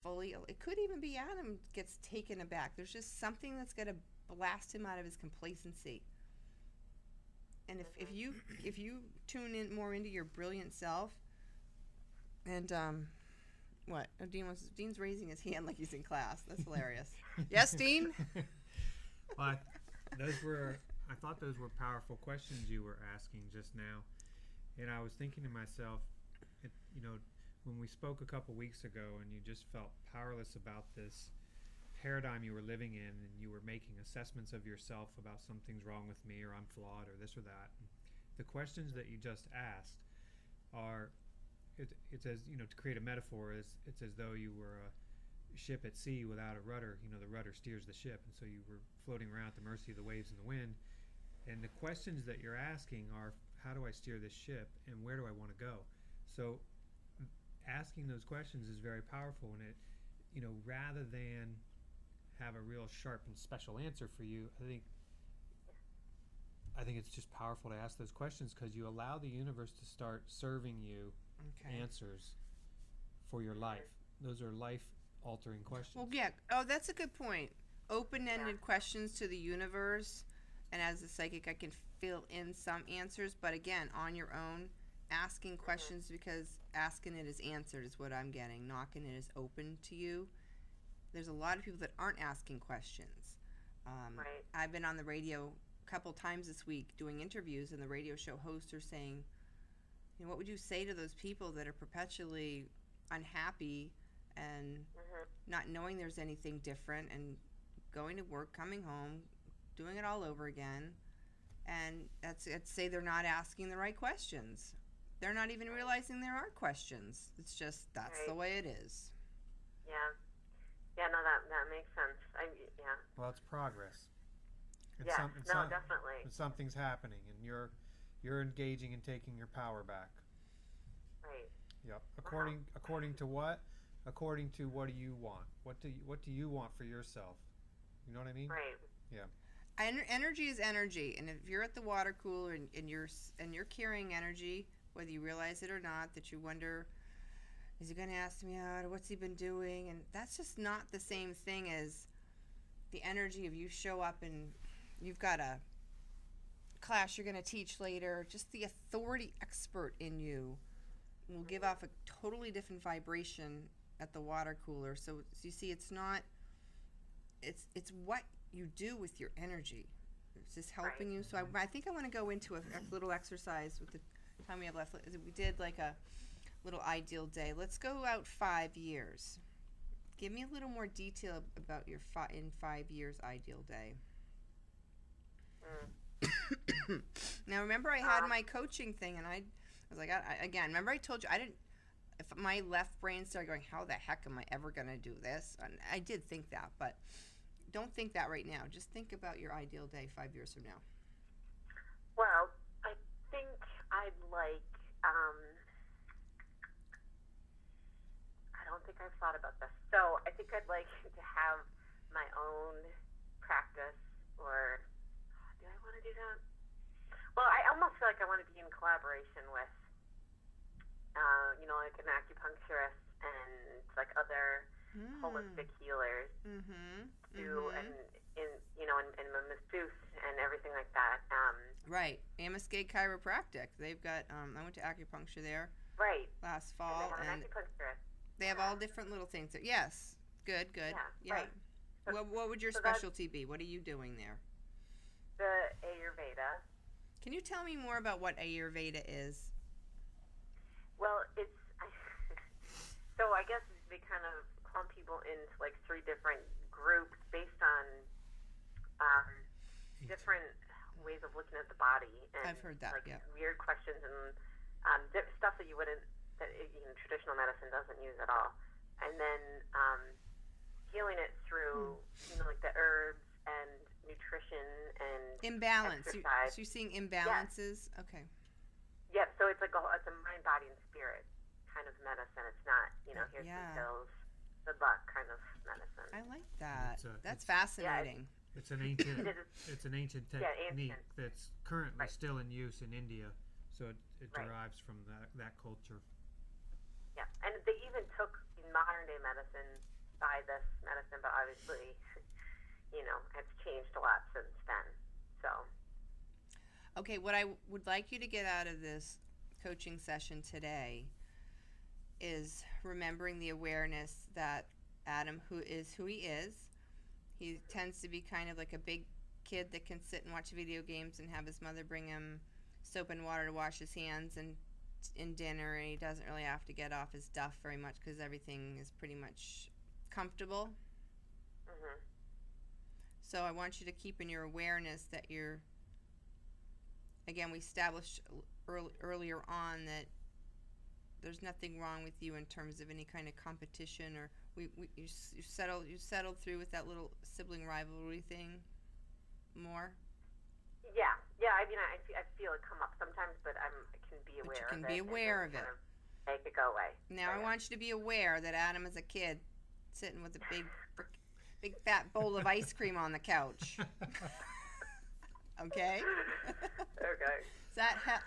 fully. It could even be Adam gets taken aback. There's just something that's going to blast him out of his complacency. And if you tune in more into your brilliant self, and what? Oh, Dean's raising his hand like he's in class. That's hilarious. Yes, Dean. Well, I thought those were powerful questions you were asking just now, and I was thinking to myself, when we spoke a couple weeks ago, and you just felt powerless about this paradigm you were living in, and you were making assessments of yourself about something's wrong with me, or I'm flawed, or this or that. The questions that you just asked are, it's as, to create a metaphor, it's as though you were a ship at sea without a rudder. The rudder steers the ship, and so you were floating around at the mercy of the waves and the wind. And the questions that you're asking are, how do I steer this ship, and where do I want to go? So asking those questions is very powerful, and it, rather than have a real sharp and special answer for you, I think it's just powerful to ask those questions, because you allow the universe to start serving you answers for your life. Those are life-altering questions. Well, yeah. Oh, that's a good point. Open-ended questions to the universe, and as a psychic, I can fill in some answers, but again, on your own, asking questions, because asking it is answered is what I'm getting. Knocking it is open to you. There's a lot of people that aren't asking questions. Right. I've been on the radio a couple times this week doing interviews, and the radio show hosts are saying, what would you say to those people that are perpetually unhappy and not knowing there's anything different, and going to work, coming home, doing it all over again, and I'd say they're not asking the right questions. They're not even realizing there are questions. It's just that's the way it is. Yeah. Yeah, no, that makes sense. Well, it's progress. Definitely. And something's happening, and you're engaging and taking your power back. Right. Yep. According to what? According to what do you want? What do you want for yourself? You know what I mean? Right. Yeah. Energy is energy, and if you're at the water cooler and you're carrying energy, whether you realize it or not, that you wonder, is he going to ask me out, or what's he been doing? And that's just not the same thing as the energy of you show up and you've got a class you're going to teach later. Just the authority expert in you will give off a totally different vibration at the water cooler. So you see, it's not. It's what you do with your energy. It's just helping you. So I think I want to go into a little exercise with the time we have left. We did like a little ideal day. Let's go out 5 years. Give me a little more detail about your in 5 years ideal day. Now, remember I had my coaching thing, and I was like, again, remember I told you I didn't. If my left brain started going, how the heck am I ever going to do this? And I did think that, but don't think that right now. Just think about your ideal day 5 years from now. Well, I think I'd like, I don't think I've thought about this. So I think I'd like to have my own practice, or do I want to do that? Well, I almost feel like I want to be in collaboration with, like an acupuncturist and like other holistic healers too, and a masseuse and everything like that. Right, Ambuscade Chiropractic. They've got. I went to acupuncture there. Right. Last fall, and they have an acupuncturist. They have all different little things. Yes. Good. Yeah. Right. So, what would your specialty be? What are you doing there? The Ayurveda. Can you tell me more about what Ayurveda is? Well, so I guess they kind of clump people into like 3 different groups based on different ways of looking at the body. And I've heard that, like weird questions and stuff that traditional medicine doesn't use at all. And then healing it through, like the herbs and nutrition and imbalance. Exercise. So you're seeing imbalances? Yes. Okay. Yeah, so it's like it's a mind, body, and spirit kind of medicine. It's not, here's some pills, good luck kind of medicine. I like that. That's fascinating. It's an ancient technique that's currently still in use in India. So it derives from that culture. Yeah, and they even took, modern day medicine by this medicine, but obviously, it's changed a lot since then. So. Okay, what I would like you to get out of this coaching session today is remembering the awareness that Adam, who he is, he tends to be kind of like a big kid that can sit and watch video games and have his mother bring him soap and water to wash his hands and in dinner, and he doesn't really have to get off his duff very much because everything is pretty much comfortable. Mhm. So I want you to keep in your awareness that again, we established earlier on that there's nothing wrong with you in terms of any kind of competition, or you settled through with that little sibling rivalry thing more. Yeah. I mean, I feel it come up sometimes, but I can be aware of it. You can be aware of it. Kind of make it go away. Now I want you to be aware that Adam is a kid sitting with a big fat bowl of ice cream on the couch. Okay. Okay.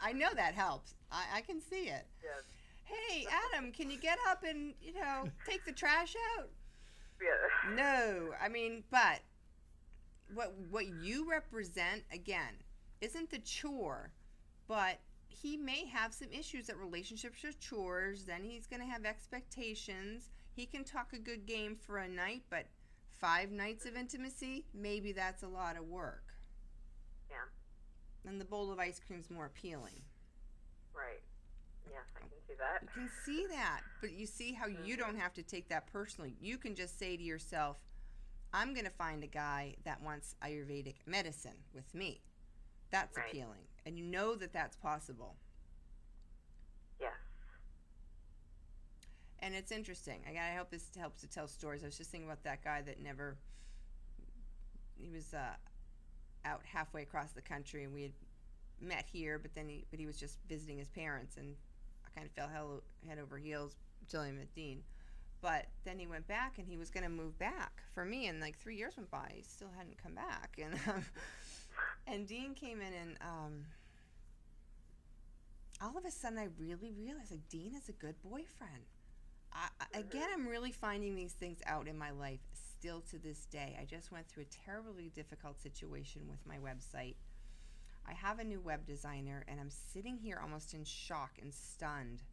I know that helps. I can see it. Yes. Hey, Adam, can you get up and, take the trash out? Yeah. No. I mean, but what you represent, again, isn't the chore, but he may have some issues that relationships are chores. Then he's going to have expectations. He can talk a good game for a night, but 5 nights of intimacy, maybe that's a lot of work. Yeah. And the bowl of ice cream's more appealing. Right. Yes, I can see that. You can see that, but you see how you don't have to take that personally. You can just say to yourself, I'm going to find a guy that wants Ayurvedic medicine with me. That's right. Appealing. And you know that that's possible. Yes. And it's interesting. I hope this helps to tell stories. I was just thinking about that guy that he was out halfway across the country, and we had met here, but he was just visiting his parents, and I kind of fell head over heels until I met Dean. But then he went back, and he was going to move back for me, and 3 years went by. He still hadn't come back, and Dean came in, and all of a sudden I really realized Dean is a good boyfriend. I'm really finding these things out in my life still to this day. I just went through a terribly difficult situation with my website. I have a new web designer, and I'm sitting here almost in shock and stunned.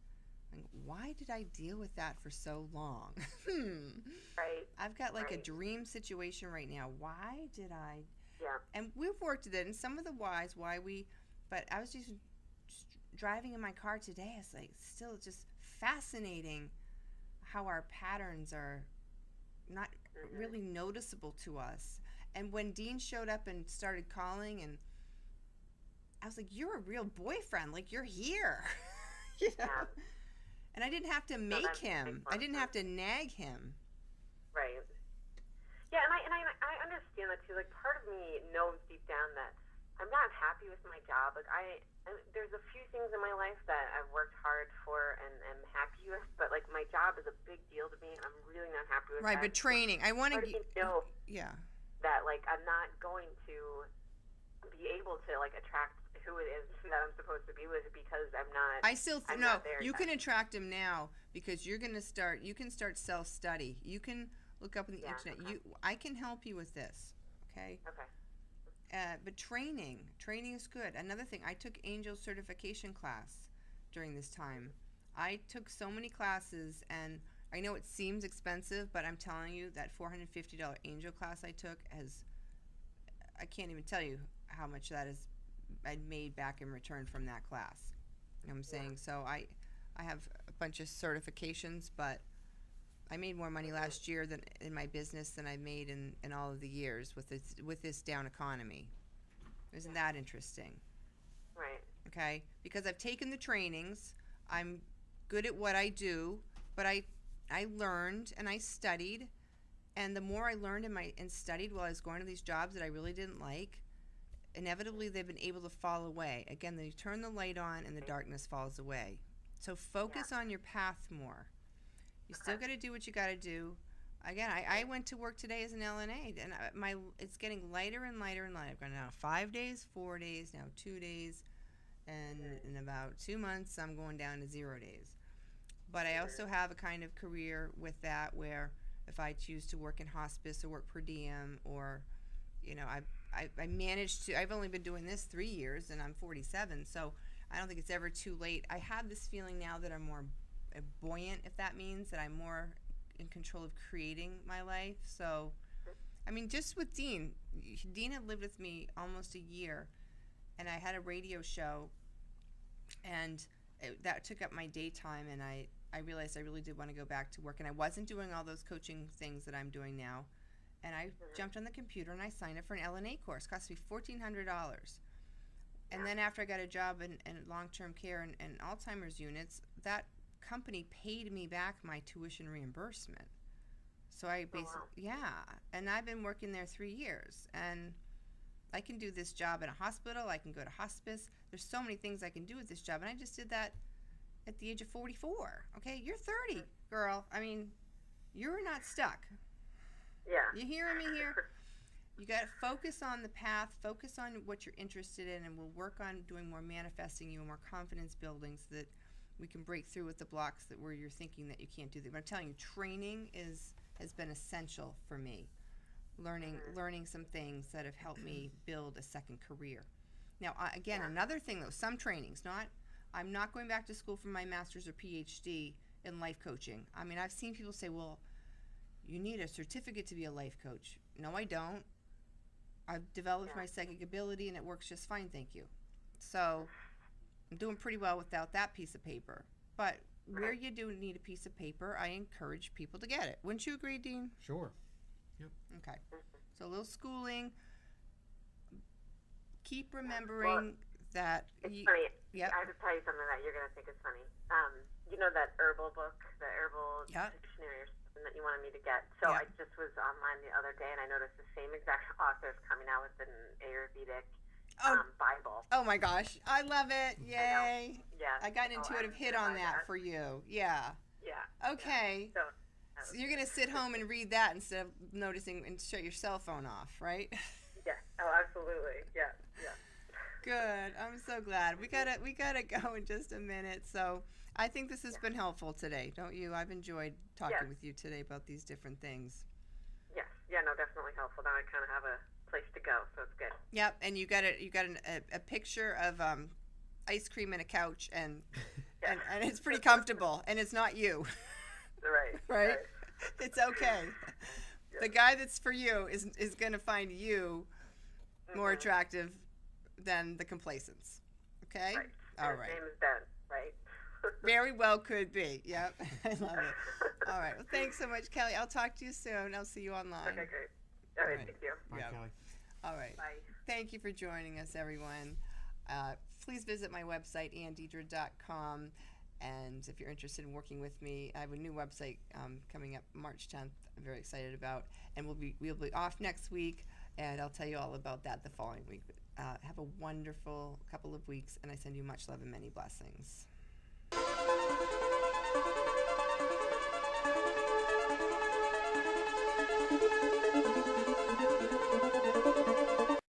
Why did I deal with that for so long? Right. I've got a dream situation right now. Why did I? Yeah. And we've worked at it, and some of the whys, but I was just driving in my car today. It's still just fascinating how our patterns are not really noticeable to us. And when Dean showed up and started calling, and I was like, you're a real boyfriend. You're here. Yeah. And I didn't have to make him. I didn't have to nag him. Right. Yeah, and I understand that too. Part of me knows deep down that I'm not happy with my job. There's a few things in my life that I've worked hard for and am happy with, but my job is a big deal to me, and I'm really not happy with that. Right, but training, I want to know yeah, that I'm not going to be able to attract who it is that I'm supposed to be with because I'm not. I'm not there you yet. can attract him now because you can start self-study. You can look up on the internet. Okay. I can help you with this. Okay. Okay. But training is good. Another thing, I took Angel certification class during this time. I took so many classes, and I know it seems expensive, but I'm telling you that $450 Angel class I took I can't even tell you how much that is. I'd made back in return from that class. You know what I'm saying? So I have a bunch of certifications, but I made more money last year than in my business than I've made in all of the years with this down economy. Isn't that interesting? Right. Okay? Because I've taken the trainings, I'm good at what I do, but I learned and I studied, and the more I learned and studied while I was going to these jobs that I really didn't like, inevitably they've been able to fall away. Again, you turn the light on and the darkness falls away. So focus on your path more. You still got to do what you got to do. Again, I went to work today as an LNA, and it's getting lighter and lighter and lighter. I've gone now 5 days, 4 days, now 2 days, and in about 2 months, I'm going down to 0 days. But I also have a kind of career with that where if I choose to work in hospice or work per diem, or, you know, I managed to, I've only been doing this 3 years and I'm 47, so I don't think it's ever too late. I have this feeling now that I'm more buoyant, if that means that I'm more in control of creating my life. So, I mean, just with Dean had lived with me almost a year, and I had a radio show, and that took up my daytime, and I realized I really did want to go back to work, and I wasn't doing all those coaching things that I'm doing now, and I jumped on the computer and I signed up for an LNA course. It cost me $1,400. And then after I got a job in long-term care and Alzheimer's units, that company paid me back my tuition reimbursement. So I basically, and I've been working there 3 years, and I can do this job in a hospital. I can go to hospice. There's so many things I can do with this job, and I just did that at the age of 44. Okay, you're 30, girl. I mean, you're not stuck. Yeah. You hearing me here? You got to focus on the path, focus on what you're interested in, and we'll work on doing more manifesting you and more confidence building so that we can break through with the blocks that where you're thinking that you can't do that. But I'm telling you, training has been essential for me. Learning some things that have helped me build a second career. Now, again, another thing though, some trainings, I'm not going back to school for my master's or PhD in life coaching. I mean, I've seen people say, well, you need a certificate to be a life coach. No, I don't. I've developed my psychic ability and it works just fine, thank you. So I'm doing pretty well without that piece of paper. But where you do need a piece of paper, I encourage people to get it. Wouldn't you agree, Dean? Sure. Yep. Okay. So a little schooling. Keep remembering that. It's funny. Yep. I have to tell you something that you're going to think is funny. You know that herbal book, the herbal dictionary or something that you wanted me to get? So I just was online the other day and I noticed the same exact author's coming out with an Ayurvedic Bible. Oh my gosh. I love it. Yay. Yeah. I got an intuitive hit on that for you. Yeah. Yeah. Okay. So you're going to sit home and read that instead of noticing and shut your cell phone off, right? Yeah. Oh, absolutely. Yeah. Yeah. Good. I'm so glad. We gotta go in just a minute. So I think this has been helpful today, don't you? I've enjoyed talking with you today about these different things. Yes. Yeah. No, definitely helpful. Now I kind of have a place to go, so it's good. Yep. And you got a picture of ice cream and a couch, and it's pretty comfortable, and it's not you. Right. It's okay. Yeah. The guy that's for you is going to find you more attractive than the complacents. Okay? Right. All His right. name is Ben, right? Very well could be. Yep. I love it. All right. Well, thanks so much, Kelly. I'll talk to you soon. I'll see you online. Okay, great. All right. Thank you. Bye, Kelly. All right. Bye. Thank you for joining us, everyone. Please visit my website, andidra.com. And if you're interested in working with me, I have a new website coming up March 10th. I'm very excited about, and we'll be off next week, and I'll tell you all about that the following week. Have a wonderful couple of weeks, and I send you much love and many blessings.